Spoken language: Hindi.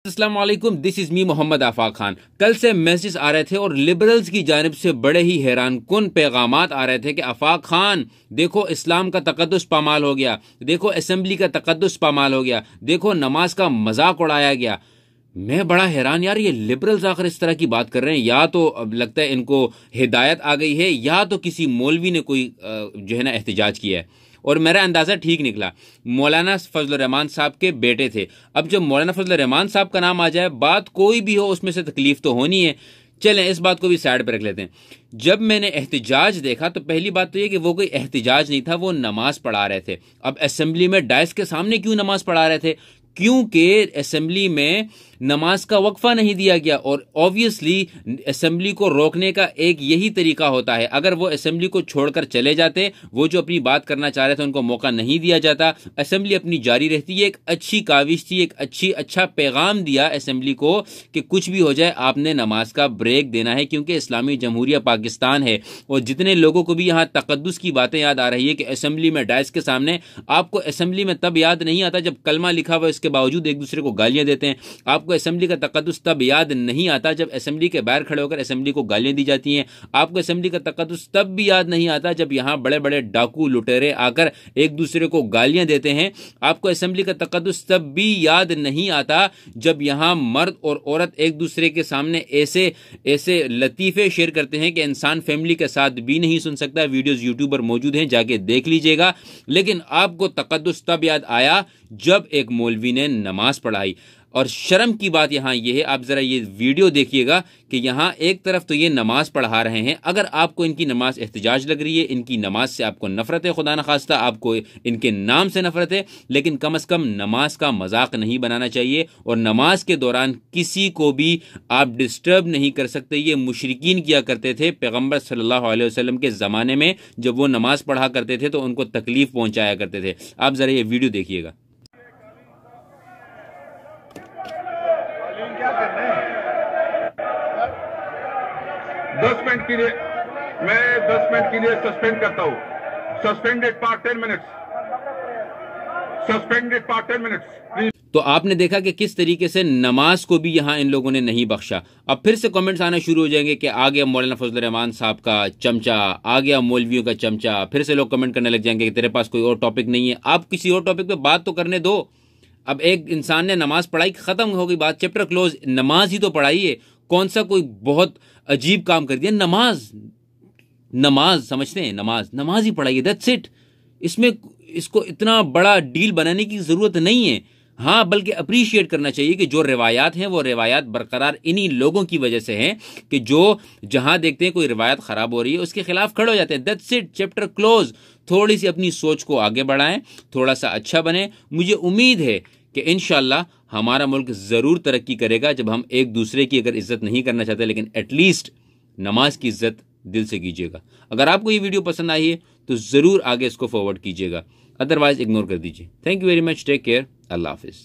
अस्सलाम वालेकुम, दिस इज मी मोहम्मद आफाक खान। कल से मैसेज आ रहे थे और लिबरल्स की जानिब से बड़े ही हैरान कुन पैगामात आ रहे थे कि आफाक खान देखो इस्लाम का तकद्दुस पामाल हो गया, देखो असेंबली का तकद्दुस पामाल हो गया, देखो नमाज का मजाक उड़ाया गया। मैं बड़ा हैरान, यार ये लिबरल्स आखिर इस तरह की बात कर रहे हैं, या तो अब लगता है इनको हिदायत आ गई है या तो किसी मौलवी ने कोई जो है ना एहतजाज किया है। और मेरा अंदाज़ा ठीक निकला, मौलाना फजल रहमान साहब के बेटे थे। अब जब मौलाना फजल रहमान साहब का नाम आ जाए, बात कोई भी हो उसमें से तकलीफ तो होनी है। चलें इस बात को भी साइड पर रख लेते हैं। जब मैंने एहतजाज देखा तो पहली बात तो ये कि वो कोई एहतजाज नहीं था, वो नमाज पढ़ा रहे थे। अब असेंबली में डायस के सामने क्यों नमाज पढ़ा रहे थे? क्योंकि असेंबली में नमाज का वक्फा नहीं दिया गया, और ऑब्वियसली असेंबली को रोकने का एक यही तरीका होता है। अगर वो असेंबली को छोड़कर चले जाते, वो जो अपनी बात करना चाह रहे थे उनको मौका नहीं दिया जाता, असेंबली अपनी जारी रहती। ये एक अच्छी काविश थी, एक अच्छा पैगाम दिया असेंबली को कि कुछ भी हो जाए आपने नमाज का ब्रेक देना है, क्योंकि इस्लामी जमहूरिया पाकिस्तान है। और जितने लोगों को भी यहाँ तकद्दुस की बातें याद आ रही है कि असेंबली में डायस के सामने, आपको असेंबली में तब याद नहीं आता जब कलमा लिखा हुआ इसके बावजूद एक दूसरे को गालियां देते हैं। आपको असेंबली का तकद्दुस तब याद नहीं आता जब असेंबली के बाहर खड़े होकर असेंबली को गालियां दी जाती हैं। आपको असेंबली का तकद्दुस तब भी याद नहीं आता जब यहां बड़े बड़े डाकू लुटेरे आकर एक दूसरे को गालियां देते हैं। आपको असेंबली का तकद्दुस तब भी याद नहीं आता जब यहां मर्द और औरत एक दूसरे के सामने ऐसे ऐसे लतीफे शेयर करते हैं कि इंसान फैमिली के साथ भी नहीं सुन सकता। वीडियोस यूट्यूब पर मौजूद हैं, जाके देख लीजिएगा। लेकिन आपको तकद्दुस तब याद आया जब एक मौलवी ने नमाज पढ़ाई। और शर्म की बात यहां यह है, आप जरा ये वीडियो देखिएगा कि यहां एक तरफ तो ये नमाज पढ़ा रहे हैं। अगर आपको इनकी नमाज एहतजाज लग रही है, इनकी नमाज से आपको नफरत है, खुदा न खास्ता आपको इनके नाम से नफरत है, लेकिन कम अज कम नमाज का मजाक नहीं बनाना चाहिए। और नमाज के दौरान किसी को भी आप डिस्टर्ब नहीं कर सकते। ये मुशरिकीन किया करते थे पैगंबर सल्लल्लाहु अलैहि वसल्लम के ज़माने में, जब वो नमाज पढ़ा करते थे तो उनको तकलीफ पहुंचाया करते थे। आप जरा ये वीडियो देखिएगा। क्या करना है? 10 मिनट के लिए मैं 10 मिनट के लिए सस्पेंड करता हूं। Suspended for 10 minutes. Suspended for 10 minutes please. तो आपने देखा कि किस तरीके से नमाज को भी यहां इन लोगों ने नहीं बख्शा। अब फिर से कमेंट्स आना शुरू हो जाएंगे कि आ गया मौलाना फजल रहमान साहब का चमचा, आ गया मौलवियों का चमचा। फिर से लोग कमेंट करने लग जाएंगे कि तेरे पास कोई और टॉपिक नहीं है। आप किसी और टॉपिक पे बात तो करने दो। अब एक इंसान ने नमाज पढ़ाई, खत्म हो गई बात, चैप्टर क्लोज। नमाज ही तो पढ़ाई है, कौन सा कोई बहुत अजीब काम कर दिया। नमाज समझते हैं, नमाज ही पढ़ाई है, दैट्स इट। इसमें इसको इतना बड़ा डील बनाने की जरूरत नहीं है। हाँ, बल्कि अप्रिशिएट करना चाहिए कि जो रिवायात हैं वो रिवायात बरकरार इन्हीं लोगों की वजह से हैं कि जो जहां देखते हैं कोई रिवायत खराब हो रही है उसके खिलाफ खड़े हो जाते हैं। That's it, chapter close. थोड़ी सी अपनी सोच को आगे बढ़ाएं, थोड़ा सा अच्छा बने। मुझे उम्मीद है कि इंशाल्लाह हमारा मुल्क जरूर तरक्की करेगा जब हम एक दूसरे की अगर इज्जत नहीं करना चाहते, लेकिन एटलीस्ट नमाज की इज्जत दिल से कीजिएगा। अगर आपको ये वीडियो पसंद आई है तो जरूर आगे इसको फॉरवर्ड कीजिएगा, अदरवाइज इग्नोर कर दीजिए। Thank you very much, take care, अल्लाह हाफिज।